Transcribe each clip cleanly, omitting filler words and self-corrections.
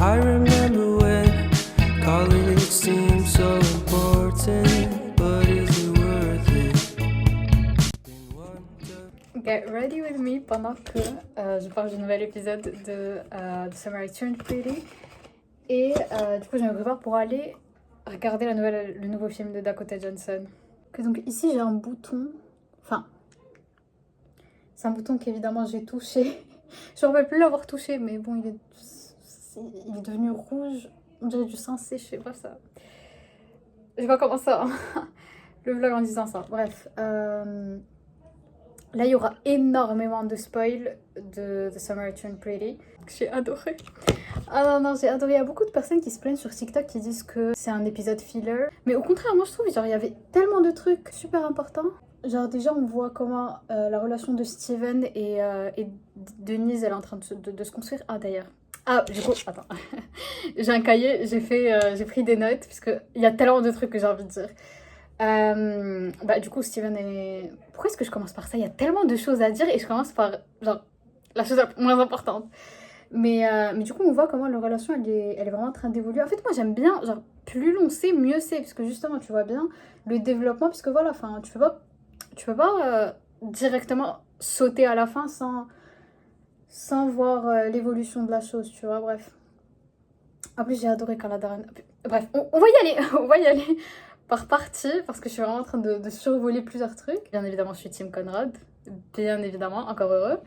I remember when calling it seemed so important, but is it worth it? Get ready with me pendant que je parle du nouvel épisode de The Summer I Turned Pretty. Et du coup, je me prépare pour aller regarder le nouveau film de Dakota Johnson. Donc ici, j'ai un bouton. Enfin, c'est un bouton qu'évidemment j'ai touché. Je ne me rappelle plus l'avoir touché, mais bon, il est devenu rouge. On dirait du sang séché. Bref, ça. Je vais pas commencer le vlog en disant ça. Bref. Là, il y aura énormément de spoil de The Summer I Turned Pretty. J'ai adoré. Ah non, j'ai adoré. Il y a beaucoup de personnes qui se plaignent sur TikTok qui disent que c'est un épisode filler. Mais au contraire, moi je trouve, genre, il y avait tellement de trucs super importants. Genre, déjà, on voit comment la relation de Steven et Denise, elle est en train de se construire. Ah, d'ailleurs. Ah, du coup, attends. J'ai un cahier, j'ai pris des notes, parce qu'il y a tellement de trucs que j'ai envie de dire. Du coup, Steven est... Pourquoi est-ce que je commence par ça? Il y a tellement de choses à dire et je commence par, genre, la chose la moins importante. Mais du coup, on voit comment leur relation, elle est vraiment en train d'évoluer. En fait, moi, j'aime bien, genre, plus l'on sait, mieux c'est. Parce que justement, tu vois bien le développement. Parce que voilà, enfin, tu peux pas directement sauter à la fin sans voir l'évolution de la chose, tu vois, bref. En plus, j'ai adoré quand la Darren... Bref, on va y aller, on va y aller par partie, parce que je suis vraiment en train de survoler plusieurs trucs. Bien évidemment, je suis Team Conrad, bien évidemment, encore heureux.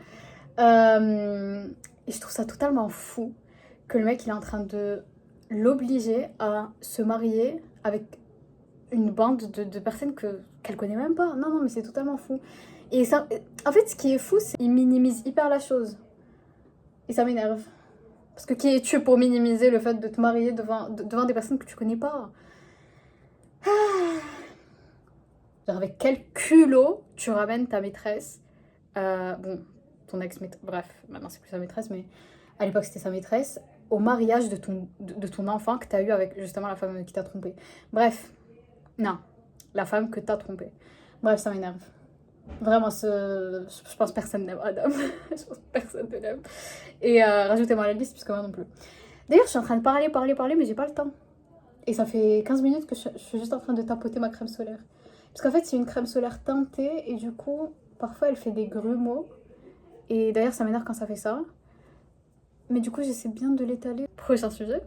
Et je trouve ça totalement fou que le mec, il est en train de l'obliger à se marier avec une bande de personnes qu'elle connaît même pas. Non, mais c'est totalement fou. Et ça, en fait, ce qui est fou, c'est qu'il minimise hyper la chose. Et ça m'énerve. Parce que qui es-tu pour minimiser le fait de te marier devant des personnes que tu connais pas? Genre, avec quel culot tu ramènes ta maîtresse, bon, ton ex-maîtresse, bref, maintenant c'est plus sa maîtresse, mais à l'époque c'était sa maîtresse, au mariage de ton enfant que t'as eu avec justement la femme qui t'a trompé. Bref, non, la femme que t'as trompée. Bref, ça m'énerve. Vraiment, je pense que personne n'aime Adam. Je pense que personne ne l'aime. Et rajoutez-moi à la liste, puisque moi non plus. D'ailleurs, je suis en train de parler, mais j'ai pas le temps. Et ça fait 15 minutes que je suis juste en train de tapoter ma crème solaire. Parce qu'en fait, c'est une crème solaire teintée et du coup, parfois, elle fait des grumeaux. Et d'ailleurs, ça m'énerve quand ça fait ça. Mais du coup, j'essaie bien de l'étaler. Prochain sujet.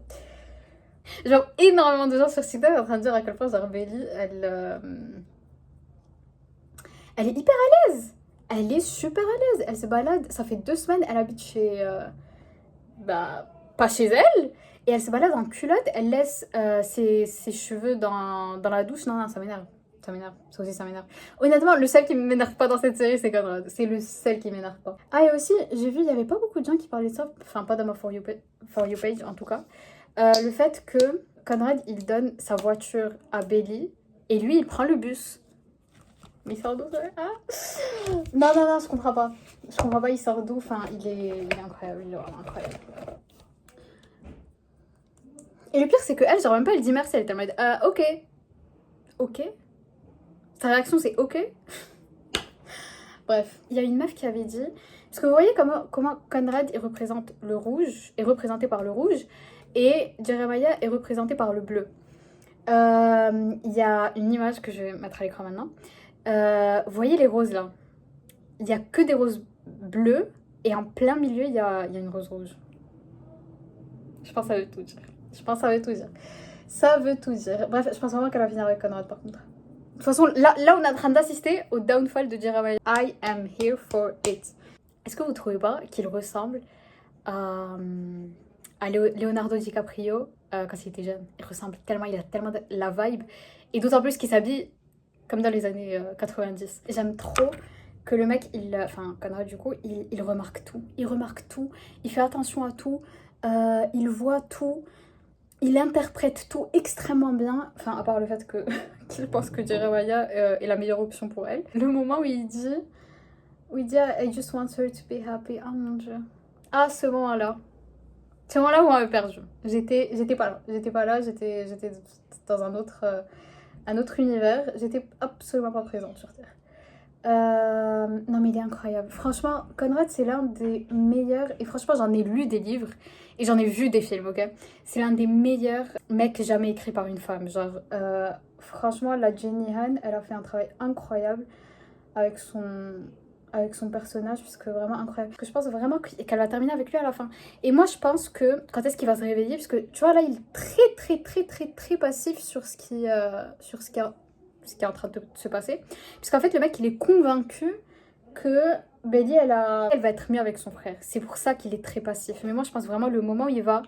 Genre, énormément de gens sur TikTok sont en train de dire à quel point Zarbelli, elle est hyper à l'aise. Elle est super à l'aise. Elle se balade. Ça fait 2 semaines, elle habite chez... pas chez elle. Et elle se balade en culotte. Elle laisse ses cheveux dans la douche. Non, ça m'énerve. Ça m'énerve. Ça aussi, ça m'énerve. Honnêtement, le seul qui m'énerve pas dans cette série, c'est Conrad. C'est le seul qui m'énerve pas. Ah, et aussi, j'ai vu, il y avait pas beaucoup de gens qui parlaient de ça. Enfin, pas dans ma For You page, en tout cas. Le fait que Conrad, il donne sa voiture à Belly. Et lui, il prend le bus. Mais il sort d'où, Non, je comprends pas. Je comprends pas, il sort d'où. Enfin, il est incroyable. Il est vraiment incroyable. Et le pire, c'est que elle, genre, même pas, elle dit merci. Elle est en mode, ok. Ok. Sa réaction, c'est ok. Bref, il y a une meuf qui avait dit... Parce que vous voyez comment Conrad, il représente le rouge, est représenté par le rouge, et Jeremiah est représenté par le bleu. Il y a une image que je vais mettre à l'écran maintenant. Vous voyez les roses là? Il n'y a que des roses bleues, et en plein milieu, il y a une rose rouge. Je pense que ça veut tout dire. Ça veut tout dire. Bref, je pense vraiment qu'elle va finir avec Conrad par contre. De toute façon, là, on est en train d'assister au downfall de Jeremiah. I am here for it. Est-ce que vous trouvez pas qu'il ressemble à Leonardo DiCaprio quand il était jeune? Il ressemble tellement, il a tellement la vibe. Et d'autant plus qu'il s'habille comme dans les années 90. J'aime trop que le mec, Conrad du coup, il remarque tout. Il remarque tout, il fait attention à tout, il voit tout. Il interprète tout extrêmement bien, enfin à part le fait qu'il pense que Jeremiah est la meilleure option pour elle. Le moment où il dit I just want her to be happy. Oh mon dieu. Ah, ce moment-là. Ce moment-là où on m'avait perdu. J'étais pas là, j'étais dans un autre univers. J'étais absolument pas présente sur Terre. Non mais il est incroyable. Franchement, Conrad c'est l'un des meilleurs, et franchement j'en ai lu des livres et j'en ai vu des films, ok? C'est l'un des meilleurs mecs jamais écrits par une femme. Genre, franchement la Jenny Han, elle a fait un travail incroyable avec son personnage, puisque vraiment incroyable. Parce que je pense vraiment qu'elle va terminer avec lui à la fin. Et moi je pense que, quand est-ce qu'il va se réveiller? Parce que tu vois là il est très passif sur ce qui est en train de se passer. Puisqu'en fait, le mec, il est convaincu que Belly, elle va être mieux avec son frère. C'est pour ça qu'il est très passif. Mais moi, je pense vraiment le moment où il va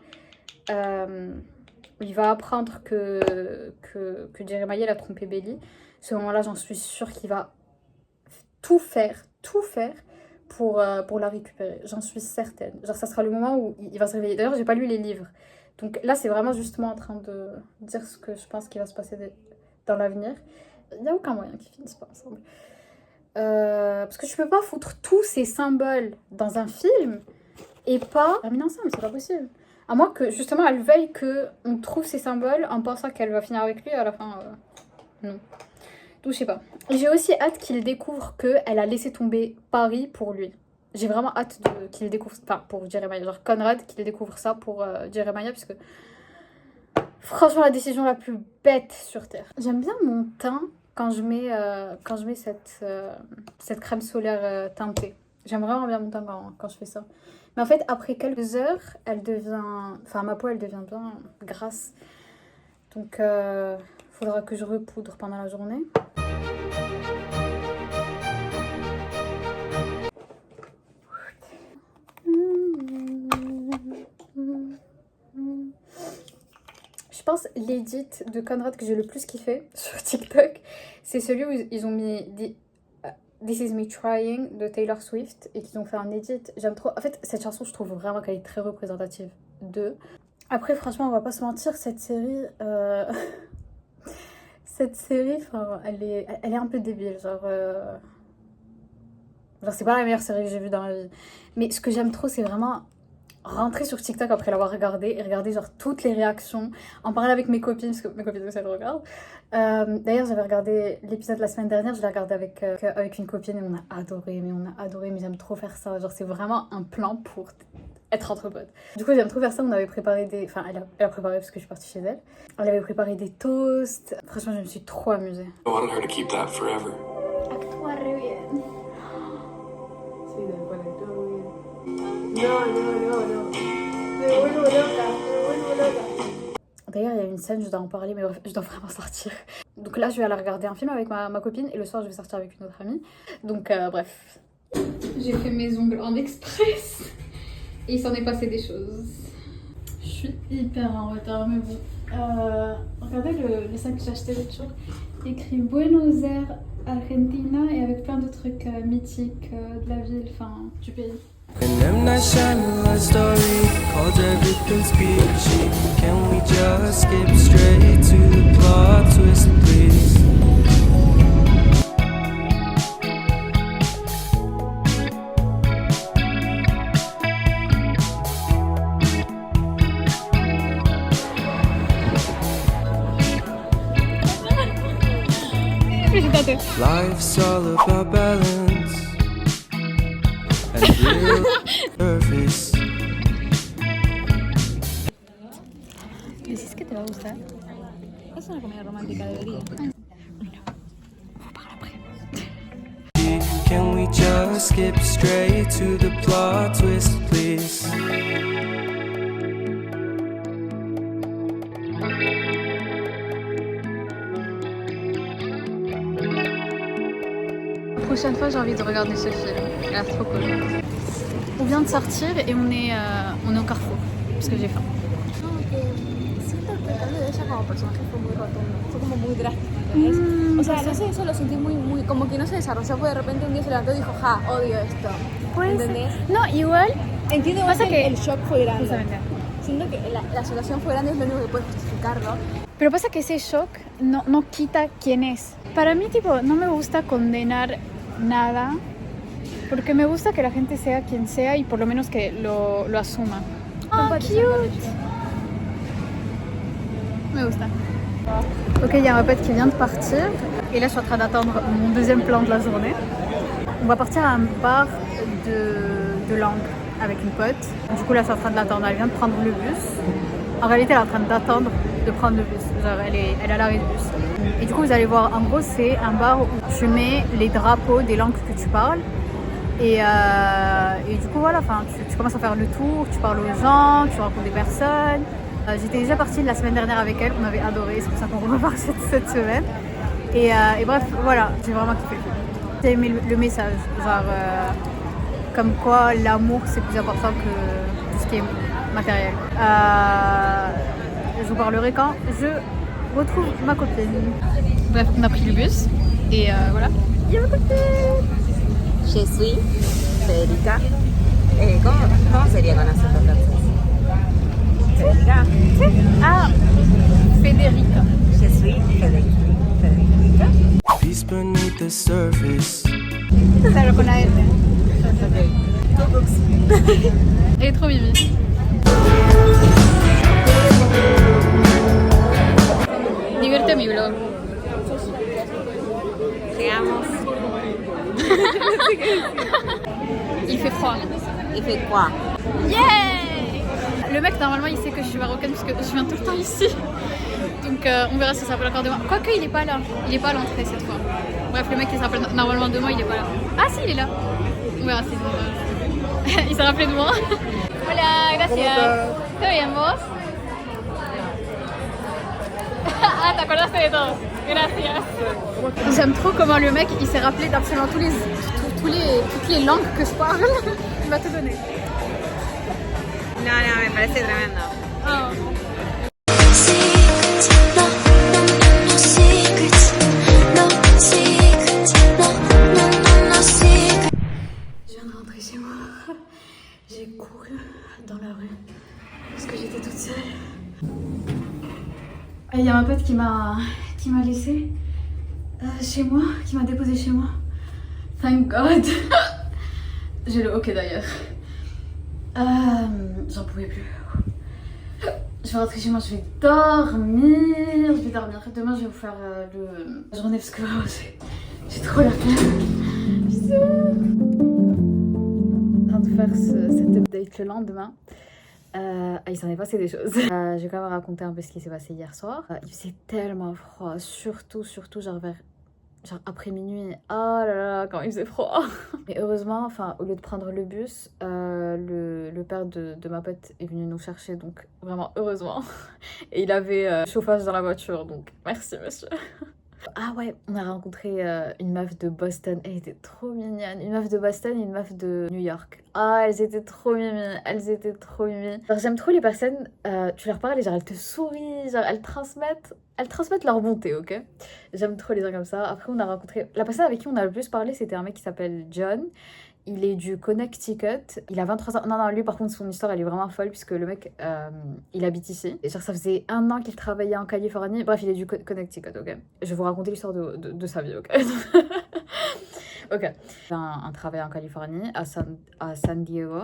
apprendre que Jeremiah, a trompé Belly, ce moment-là, j'en suis sûre qu'il va tout faire pour la récupérer. J'en suis certaine. Genre, ça sera le moment où il va se réveiller. D'ailleurs, j'ai pas lu les livres. Donc là, c'est vraiment justement en train de dire ce que je pense qu'il va se passer dans l'avenir. Il n'y a aucun moyen qu'ils finissent pas ensemble. Parce que tu peux pas foutre tous ces symboles dans un film et pas terminer ensemble, c'est pas possible. À moins que justement elle veuille qu'on trouve ces symboles en pensant qu'elle va finir avec lui à la fin. Non. Donc je sais pas. J'ai aussi hâte qu'il découvre qu'elle a laissé tomber Paris pour lui. J'ai vraiment hâte qu'il découvre, enfin pour Jeremiah, genre Conrad, qu'il découvre ça pour Jeremiah, parce que franchement, la décision la plus bête sur Terre. J'aime bien mon teint quand je mets cette crème solaire teintée. J'aime vraiment bien mon teint quand je fais ça. Mais en fait, après quelques heures, ma peau, elle devient bien grasse. Donc, faudra que je repoudre pendant la journée. Je pense l'édit de Conrad que j'ai le plus kiffé sur TikTok, c'est celui où ils ont mis This Is Me Trying de Taylor Swift et qu'ils ont fait un edit. J'aime trop. En fait, cette chanson, je trouve vraiment qu'elle est très représentative d'eux. Après, franchement, on va pas se mentir, cette série, elle est un peu débile. Genre, c'est pas la meilleure série que j'ai vue dans ma vie. Mais ce que j'aime trop, c'est vraiment rentrer sur TikTok après l'avoir regardé et regarder genre toutes les réactions, en parler avec mes copines, parce que mes copines aussi elles regardent. D'ailleurs, j'avais regardé l'épisode la semaine dernière, je l'ai regardé avec une copine et on a adoré, mais j'aime trop faire ça. Genre, c'est vraiment un plan pour être entre potes. Du coup, j'aime trop faire ça. On avait préparé elle a préparé parce que je suis partie chez elle. Elle avait préparé des toasts. Franchement, je me suis trop amusée. I wanted her to keep that forever. Actúa re bien. Sí, después le todo bien. No. Me vuelvo loca. D'ailleurs, il y a une scène, je dois en parler, mais bref, je dois vraiment sortir. Donc là, je vais aller regarder un film avec ma copine et le soir, je vais sortir avec une autre amie. Donc, bref. J'ai fait mes ongles en express et il s'en est passé des choses. Je suis hyper en retard, mais bon. Regardez le sac que j'ai acheté l'autre jour. Écrit Buenos Aires, Argentina, et avec plein de trucs mythiques de la ville, enfin du pays. And M. Night Shyamalan story calls everything's peachy. Can we just skip straight to the plot twist, please? Life's all about balance and real surface. ¿Decís que te va a gustar? Es una comedia romántica, debería. Can we just skip straight to the plot twist, please? La prochaine fois, j'ai envie de regarder ce film. Il a l'air trop cool. On vient de sortir et on est au Carrefour parce que j'ai faim. Siento que el cambio de ella como personaje fue muy rotundo, fue como muy drástico, ¿entendés? O sea, no sé, eso lo sentí muy, como que no se desarrolló, fue de repente un día se levantó y dijo, ja, odio esto, ¿entendés? No, igual. Entiendo Pasa que el shock fue grande, justamente. siento que la situación fue grande, es lo único que puede justificarlo. Pero pasa que ese shock no quita quién es. Para mí, tipo, no me gusta condenar nada, porque me gusta que la gente sea quien sea y por lo menos que lo asuma. Oh, cute! Me gusta. Ok, il y a un pote qui vient de partir et là je suis en train d'attendre mon deuxième plan de la journée. On va partir à un bar de langue avec une pote. Du coup là je suis en train de l'attendre, elle vient de prendre le bus. En réalité elle est en train d'attendre de prendre le bus, genre elle est à l'arrêt du bus. Et du coup vous allez voir, en gros c'est un bar où tu mets les drapeaux des langues que tu parles. Et du coup voilà, tu commences à faire le tour, tu parles aux gens, tu rencontres des personnes. J'étais déjà partie la semaine dernière avec elle, on avait adoré, c'est pour ça qu'on repart cette semaine. Et bref, voilà, j'ai vraiment kiffé. J'ai aimé le message, genre comme quoi l'amour c'est plus important que tout ce qui est matériel. Je vous parlerai quand je retrouve ma copine. Bref, on a pris le bus et voilà. Il y a ma copine. Je suis Federica. ¿Cómo sería con acento francés? Federica. Ah, Federica. Je suis Federica. Peace beneath the surface. Claro, con la L. Ok. Elle est trop mimi. Diverte mi vlog. Llegamos. Il fait froid. Il fait quoi? Yeah! Le mec normalement il sait que je suis marocaine parce que je viens tout le temps ici. Donc on verra si ça s'appelle encore demain. Quoique il est pas là. Il est pas à l'entrée cette fois. Bref, le mec il s'appelle normalement demain, il est pas là. Ah si, il est là. On verra si il s'est rappelé de moi. Hola, gracias. ¿Todo bien vos? Ah, t'acordaste de todos. Gracias. J'aime trop comment le mec il s'est rappelé d'absolument toutes les langues que je parle. Il va te donner. No, me parece tremendo. Oh. Je viens de rentrer chez moi. J'ai couru dans la rue parce que j'étais toute seule. Il y a ma pote qui m'a laissée chez moi, qui m'a déposée chez moi. Thank God. J'ai le hockey d'ailleurs. J'en pouvais plus. Je vais rentrer chez moi, je vais dormir. Demain, je vais vous faire la journée parce que vraiment, j'ai trop la flemme. Bisous. En train de faire cet update le lendemain. Il s'en est passé des choses. Je vais quand même raconter un peu ce qui s'est passé hier soir. Il faisait tellement froid, surtout genre après minuit. Oh là là, quand il faisait froid. Mais heureusement, au lieu de prendre le bus, le père de ma pote est venu nous chercher, donc vraiment heureusement. Et il avait chauffage dans la voiture, donc merci monsieur. Ah ouais, on a rencontré une meuf de Boston, elle était trop mignonne. Une meuf de Boston et une meuf de New York. Ah, elles étaient trop mimi, Genre, j'aime trop les personnes, tu leur parles et genre elles te sourient, genre elles transmettent leur bonté, ok? J'aime trop les gens comme ça. Après, on a rencontré, la personne avec qui on a le plus parlé, c'était un mec qui s'appelle John. Il est du Connecticut. Il a 23 ans. Non, lui, par contre, son histoire, elle est vraiment folle puisque le mec, il habite ici. Et genre, ça faisait 1 an qu'il travaillait en Californie. Bref, il est du Connecticut, ok? Je vais vous raconter l'histoire de sa vie, ok? Ok. Un travail en Californie, à San Diego.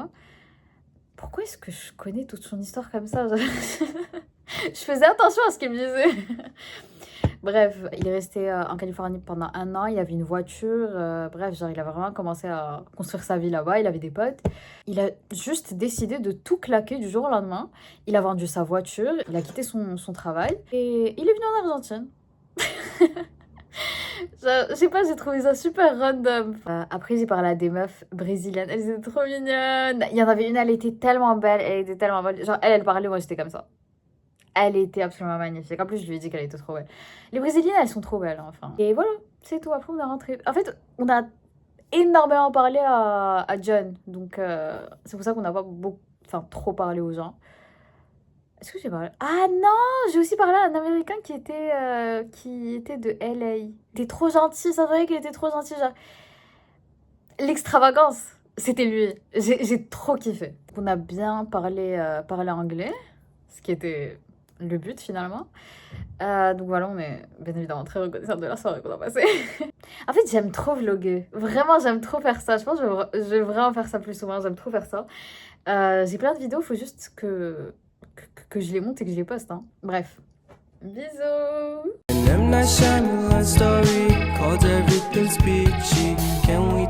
Pourquoi est-ce que je connais toute son histoire comme ça? Je faisais attention à ce qu'il me disait. Bref, il est resté en Californie pendant 1 an, il avait une voiture, bref, genre il a vraiment commencé à construire sa vie là-bas, il avait des potes. Il a juste décidé de tout claquer du jour au lendemain. Il a vendu sa voiture, il a quitté son travail et il est venu en Argentine. Je sais pas, j'ai trouvé ça super random. Après, j'ai parlé à des meufs brésiliennes, elles étaient trop mignonnes. Il y en avait une, elle était tellement belle, Genre, elle parlait, moi j'étais comme ça. Elle était absolument magnifique. En plus, je lui ai dit qu'elle était trop belle. Les Brésiliennes, elles sont trop belles, enfin. Et voilà, c'est tout. Après, on a rentré. En fait, on a énormément parlé à John. Donc, c'est pour ça qu'on n'a pas trop parlé aux gens. Est-ce que j'ai parlé? Ah non, j'ai aussi parlé à un Américain qui était de LA. Il était trop gentil, ça vrai qu'il était trop gentil. Genre, l'extravagance, c'était lui. J'ai trop kiffé. On a bien parlé anglais, ce qui était le but finalement. Donc voilà, on est bien évidemment très reconnaissante de la soirée qu'on a passée. En fait, j'aime trop vlogger. Vraiment, j'aime trop faire ça. Je pense que je vais vraiment faire ça plus souvent. J'aime trop faire ça. J'ai plein de vidéos, il faut juste que je les monte et que je les poste. Hein. Bref, bisous. An M. Night Shyamalan story called Everything's Peachy. Can we